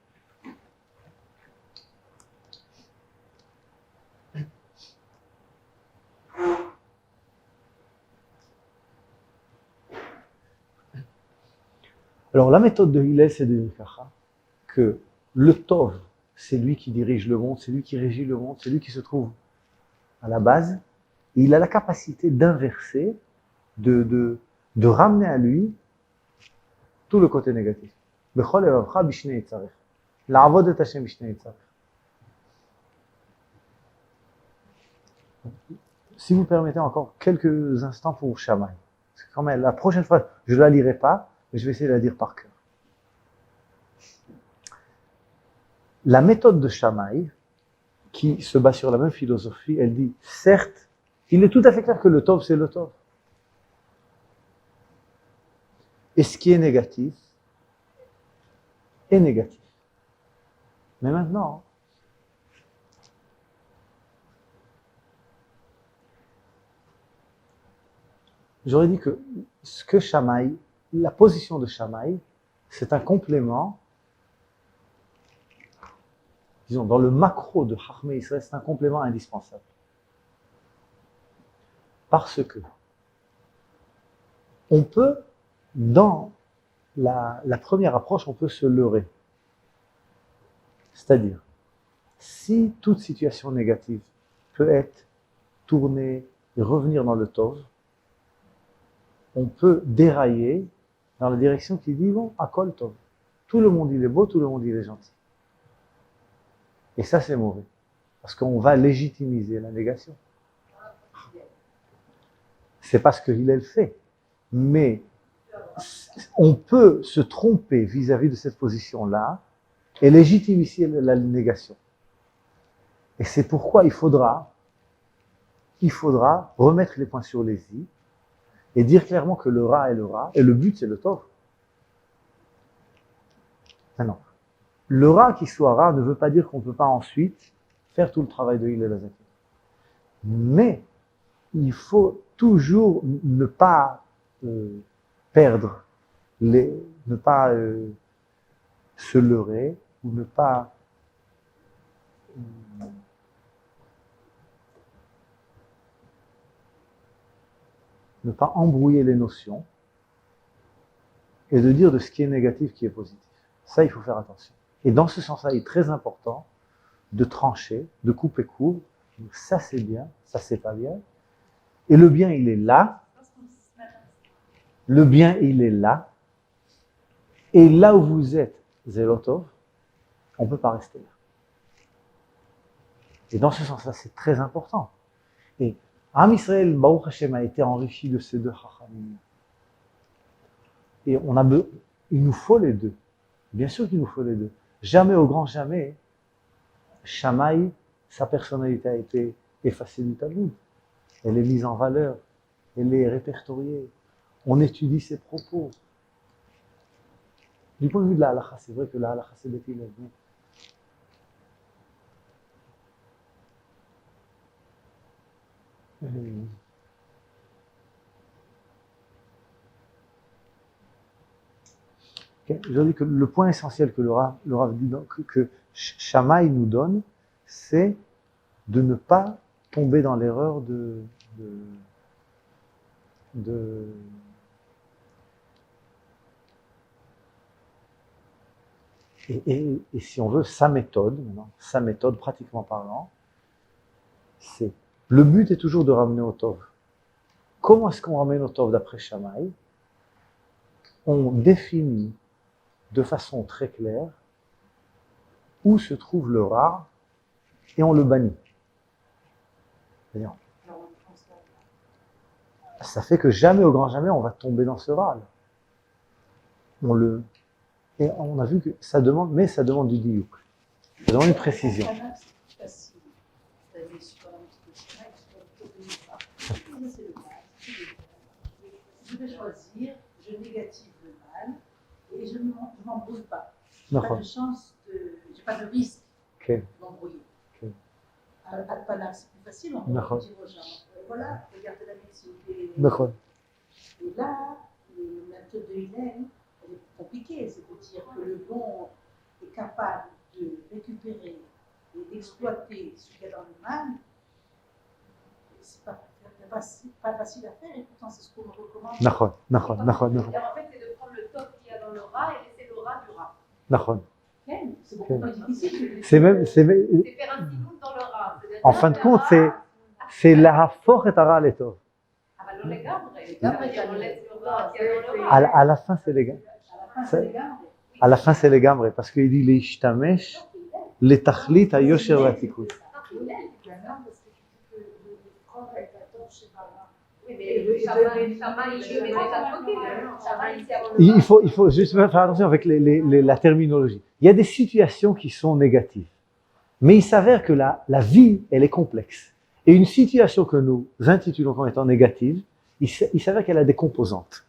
Alors, la méthode de Hillel, c'est de dire que le Tov, c'est lui qui dirige le monde, c'est lui qui régit le monde, c'est lui qui se trouve à la base. Et il a la capacité d'inverser, de ramener à lui tout le côté négatif. Si vous permettez encore quelques instants pour Shammai. Quand même, la prochaine fois, je ne la lirai pas, mais je vais essayer de la dire par cœur. La méthode de Shammai, qui se base sur la même philosophie, elle dit, certes, il est tout à fait clair que le Tov, c'est le Tov. Et ce qui est négatif, est négatif. Mais maintenant, j'aurais dit que ce que Shammai, la position de Shammai, c'est un complément, disons, dans le macro de Chachmei Israël, c'est un complément indispensable. Parce que on peut, dans la première approche, on peut se leurrer. C'est-à-dire, si toute situation négative peut être tournée et revenir dans le Tov, on peut dérailler dans la direction qui dit, bon, Akol Tov. Tout le monde il est beau, tout le monde il est gentil. Et ça c'est mauvais. Parce qu'on va légitimiser la négation. C'est pas ce que Hillel fait. Mais on peut se tromper vis-à-vis de cette position-là et légitimiser la négation. Et c'est pourquoi il faudra remettre les points sur les i et dire clairement que le Ra est le Ra, et le but c'est le Tov. Maintenant, le Ra qui soit Ra ne veut pas dire qu'on ne peut pas ensuite faire tout le travail de Hillel Azaken. Mais il faut toujours ne pas perdre, ne pas se leurrer, ou ne pas embrouiller les notions, et de dire de ce qui est négatif qui est positif. Ça, il faut faire attention. Et dans ce sens-là, il est très important de trancher, de couper court. Ça, c'est bien, ça, c'est pas bien. Et le bien, il est là. Le bien, il est là. Et là où vous êtes, Zélotov, on ne peut pas rester là. Et dans ce sens-là, c'est très important. Et Am Israël, Baruch Hashem, a été enrichi de ces deux Chachamim. Et il nous faut les deux. Bien sûr qu'il nous faut les deux. Jamais, au grand jamais, Shammai, sa personnalité a été effacée du Talmud. Elle est mise en valeur, elle est répertoriée. On étudie ses propos. Du point de vue de la halakha, c'est vrai que la halakha, c'est Beth Hillel. Okay? Je dis que le point essentiel que le Rav dit, que Shammai nous donne, c'est de ne pas tomber dans l'erreur et si on veut, sa méthode pratiquement parlant, c'est, le but est toujours de ramener au Tov. Comment est-ce qu'on ramène au Tov d'après Shammai? On définit de façon très claire où se trouve le Ra et on le bannit. C'est-à-dire, ça fait que jamais, au grand jamais, on va tomber dans ce Ra. Et on a vu que ça demande, mais ça demande du diouk. Ça demande une précision. Je vais choisir, je négative le mal et je ne m'embrouille pas. Je n'ai pas de chance, j'ai pas de risque d'embrouiller. Al-Palam, c'est plus facile, on peut dire aux gens, voilà, regardez la médecine. Et là, la méthode de Hillel, elle est compliquée, c'est-à-dire que le bon est capable de récupérer et d'exploiter ce qu'il y a dans le mal. C'est pas facile à faire et pourtant c'est ce qu'on me recommande. Alors en fait, c'est de prendre le top qu'il y a dans le rat et laisser le rat du rat. C'est beaucoup plus difficile. C'est faire un petit dans le rat. En fin de compte, c'est la force et la leto. À la fin, c'est les gars. À la fin, c'est les gambres, parce qu'il dit les ishtamesh, les tachlit à yosher vatikut. Il faut juste faire attention avec la terminologie. Il y a des situations qui sont négatives. Mais il s'avère que la vie, elle est complexe. Et une situation que nous intitulons comme étant négative, il s'avère qu'elle a des composantes.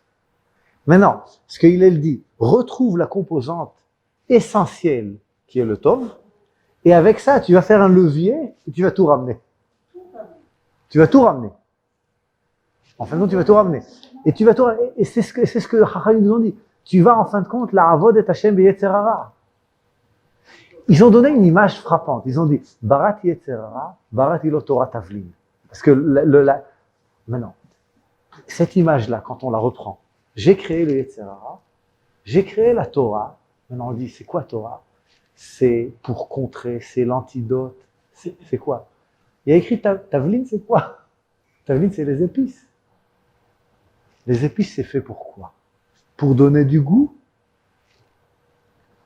Maintenant, ce qu'il dit, retrouve la composante essentielle qui est le tov, et avec ça, tu vas faire un levier et tu vas tout ramener. Tu vas tout ramener. En fin de compte, tu vas tout ramener. Et tu vas tout ramener. Et c'est ce que Chachamim nous ont dit. Tu vas en fin de compte, la avod et Hashem beyetzerara. Ils ont donné une image frappante. Ils ont dit, Barat yetzerara, Barat ilo Torah tavlin. Parce que maintenant, cette image-là, quand on la reprend, j'ai créé le yetzerara, j'ai créé la Torah. Maintenant, on dit, c'est quoi Torah? C'est pour contrer, c'est l'antidote. C'est quoi? Il y a écrit tavlin, c'est quoi? Tavlin, c'est les épices. Les épices, c'est fait pour quoi? Pour donner du goût.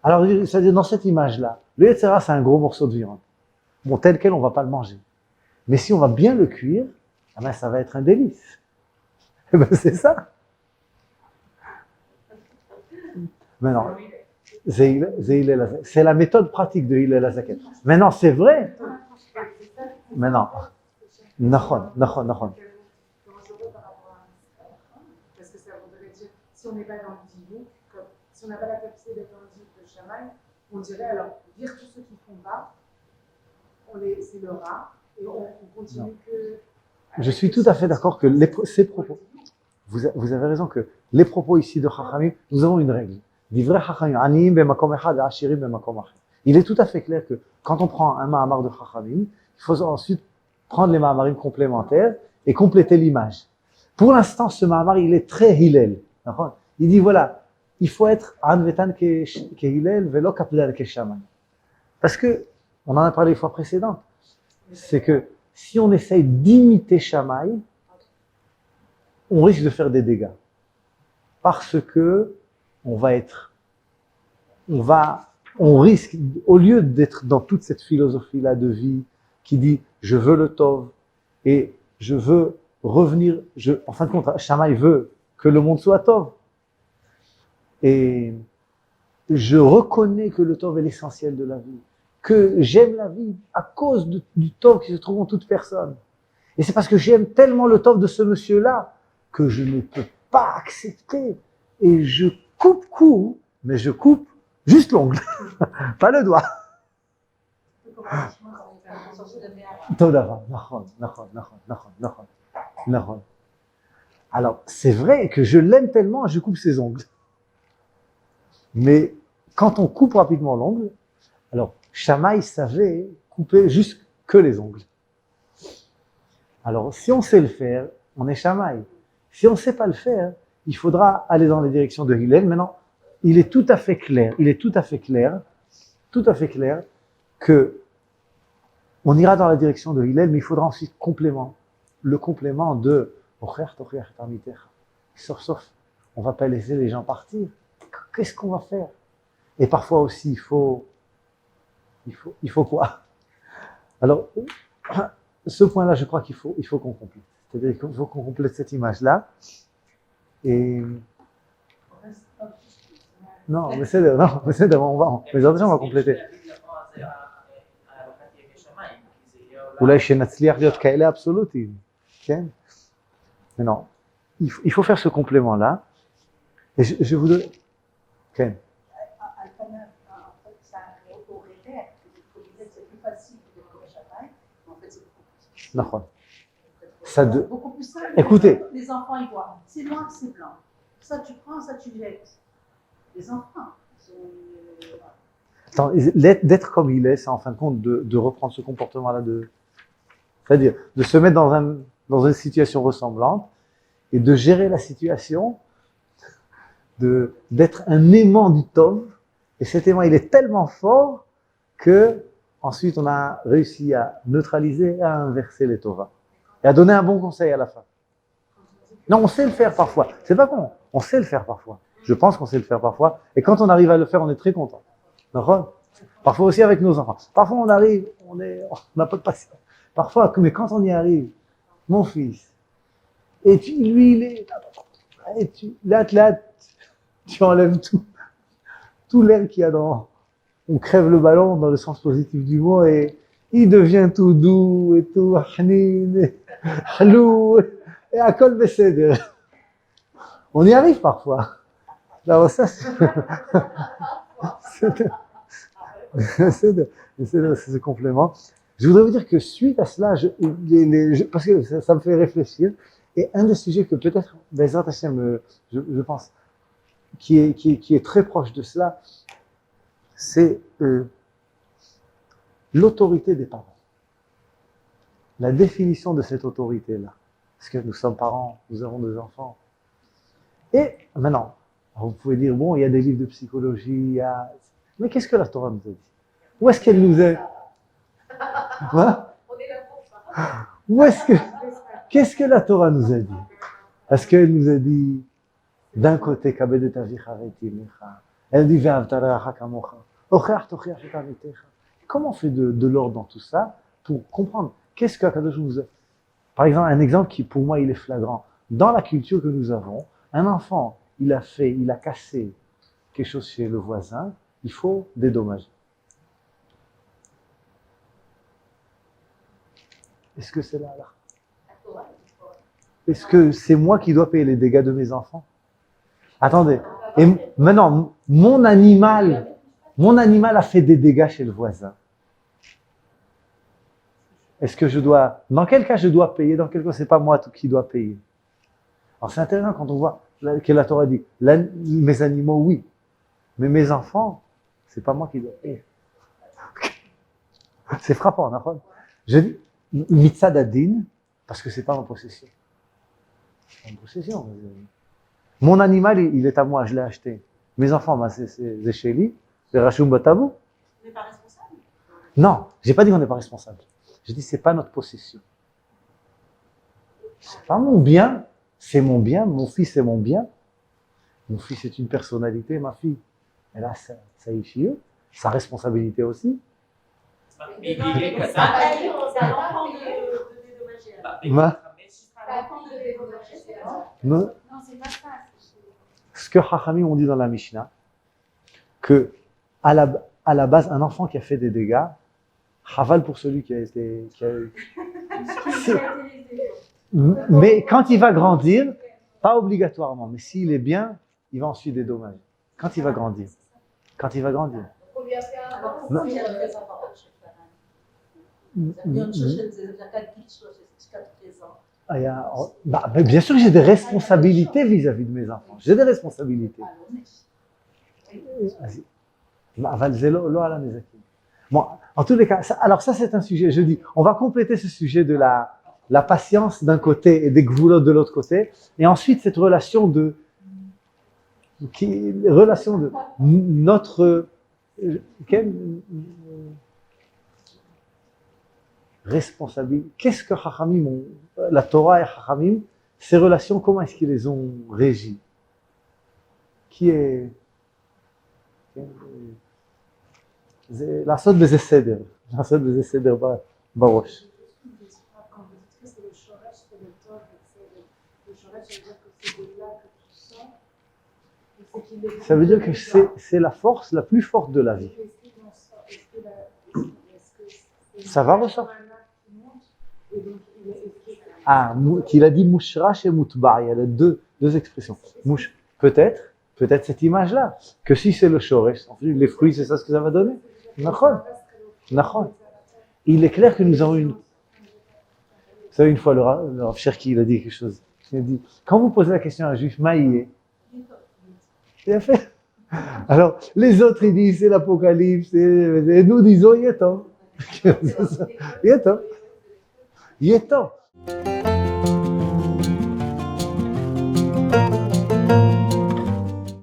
Alors, c'est-à-dire dans cette image-là, le yetzera, c'est un gros morceau de viande. Bon, tel quel, on ne va pas le manger. Mais si on va bien le cuire, eh ben, ça va être un délice. Eh ben, c'est ça. Maintenant, c'est la méthode pratique de Hillel HaZaken. Maintenant, c'est vrai. Maintenant, nachon. Si on n'est pas dans le divouk, si on n'a pas la capacité d'être dans le divouk de Shammai, on dirait alors, dire tous ceux qui ne font pas, c'est le rat, et on continue que... Je suis tout à fait d'accord que ces propos, vous avez raison que les propos ici de Chachamim, nous avons une règle. Divrei Chachamim, aniyim b'makom echad, ashirim b'makom acher. Il est tout à fait clair que quand on prend un ma'amar de Chachamim, il faut ensuite prendre les ma'amarim complémentaires et compléter l'image. Pour l'instant, ce ma'amar, il est très Hillel. Il dit voilà, il faut être anvetan ke Hillel velo kapdal ke Shammai. Parce que, on en a parlé les fois précédentes, c'est que si on essaye d'imiter Shammai, on risque de faire des dégâts. Parce que on risque, au lieu d'être dans toute cette philosophie-là de vie qui dit je veux le tov et je veux revenir, en fin de compte, Shammai veut que le monde soit tov. Et je reconnais que le tov est l'essentiel de la vie, que j'aime la vie à cause du tov qui se trouve en toute personne. Et c'est parce que j'aime tellement le tov de ce monsieur-là que je ne peux pas accepter. Et je coupe court, mais je coupe juste l'ongle, pas le doigt. Alors, c'est vrai que je l'aime tellement, je coupe ses ongles. Mais quand on coupe rapidement l'ongle, alors Shammai savait couper juste que les ongles. Alors si on sait le faire, on est Shammai. Si on ne sait pas le faire, il faudra aller dans la direction de Hillel. Maintenant, il est tout à fait clair que on ira dans la direction de Hillel, mais il faudra ensuite le complément de sauf, on ne va pas laisser les gens partir. Qu'est-ce qu'on va faire? Et parfois aussi, il faut quoi? Alors, ce point-là, je crois qu'il faut qu'on complète. C'est-à-dire qu'il faut qu'on complète cette image-là. Et non, mais c'est on va compléter. אולי שנצליח להיות כאלה אבסולוטיים, כן? Mais non, il faut faire ce complément-là. Et je vous donne... כן. נכון. Beaucoup plus simple. Écoutez. Les enfants, ils voient, c'est noir, c'est blanc. Ça tu prends, ça tu jettes. Les enfants, Attends, d'être comme il est, c'est en fin de compte de reprendre ce comportement-là, c'est-à-dire de se mettre dans une situation ressemblante et de gérer la situation, d'être un aimant du Tov. Et cet aimant, il est tellement fort que ensuite on a réussi à neutraliser, à inverser les Tovas et à donner un bon conseil à la fin. Non, on sait le faire parfois. C'est pas con. On sait le faire parfois. Je pense qu'on sait le faire parfois. Et quand on arrive à le faire, on est très content. D'accord ? Parfois aussi avec nos enfants. Parfois on arrive, on n'a pas de patience. Parfois, mais quand on y arrive, mon fils, et lui, il est... Et là, tu enlèves tout l'air qu'il y a dans... On crève le ballon dans le sens positif du mot et il devient tout doux et tout hnin et halou et à kol beseder. On y arrive parfois. Alors ça, c'est ce complément. Je voudrais vous dire que suite à cela, parce que ça me fait réfléchir, et un des sujets que peut-être, Bezrat Hashem, je pense, qui est très proche de cela, c'est l'autorité des parents. La définition de cette autorité-là. Parce que nous sommes parents, nous avons des enfants. Et maintenant, vous pouvez dire, bon, il y a des livres de psychologie, mais qu'est-ce que la Torah nous a dit? Où est-ce qu'elle nous est? Quoi? Qu'est-ce que la Torah nous a dit? Parce qu'elle nous a dit, d'un côté, elle dit, comment on fait de l'ordre dans tout ça pour comprendre qu'est-ce que Akadosh nous a... Par exemple, un exemple qui pour moi il est flagrant. Dans la culture que nous avons, un enfant, il a cassé quelque chose chez le voisin, il faut dédommager. Est-ce que c'est là? Est-ce que c'est moi qui dois payer les dégâts de mes enfants? Attendez. Et maintenant, mon animal a fait des dégâts chez le voisin. Est-ce que dans quel cas je dois payer? Dans quel cas c'est pas moi qui dois payer? Alors c'est intéressant quand on voit que la Torah dit, mes animaux oui, mais mes enfants, c'est pas moi qui dois payer. C'est frappant, d'accord? Je dis mitzad adin parce que c'est pas ma possession. C'est pas ma possession. Mon animal, il est à moi, je l'ai acheté. Mes enfants, c'est chez lui, c'est Rachum Batabou. on n'est pas responsable. Non, j'ai pas dit qu'on n'est pas responsable. Je dis c'est pas notre possession. C'est pas mon bien, c'est mon bien. Mon fils c'est mon bien. Mon fils est une personnalité, ma fille, elle a sa issue, sa responsabilité aussi. Mais non, c'est à l'enfant de dédommager. Non, c'est pas ça. ce que Chachamim ont dit dans la Mishnah, que à la base, un enfant qui a fait des dégâts, Chaval pour celui qui a eu. Mais quand il va grandir, pas obligatoirement, mais s'il est bien, il va ensuite dédommager. Quand il va grandir. On lui a fait un Pourquoi il y a des enfants chez mais bien sûr que j'ai des responsabilités vis-à-vis de mes enfants. J'ai des responsabilités. Bon, en tous les cas, alors ça c'est un sujet, je dis, on va compléter ce sujet de la patience d'un côté et des gvoulots de l'autre côté, et ensuite cette relation de notre responsabilité. Qu'est-ce que Chachamim ont, la Torah et Chachamim, ces relations, comment est-ce qu'ils les ont régies? Qui est לעשות בזה סדר, לעשות בזה סדר בראש. Quand vous dites que c'est le shoresh, c'est le tov, le shoresh, ça veut dire que c'est de là que tu sens. Ça veut dire que c'est la force la plus forte de la vie. Ça va ressortir. Ah, qu'il a dit mouchrash et moutbar, il y a deux expressions. Peut-être cette image-là, que si c'est le shoresh, les fruits, c'est ça ce que ça va donner. Nachon. Il est clair que nous avons une... Vous savez, une fois, le Rav Cherki, il a dit quelque chose. Il a dit, quand vous posez la question à un juif, Maïe, il a fait. Alors, les autres, ils disent, c'est l'Apocalypse, et nous disons, il est temps. Il est temps. Il est temps.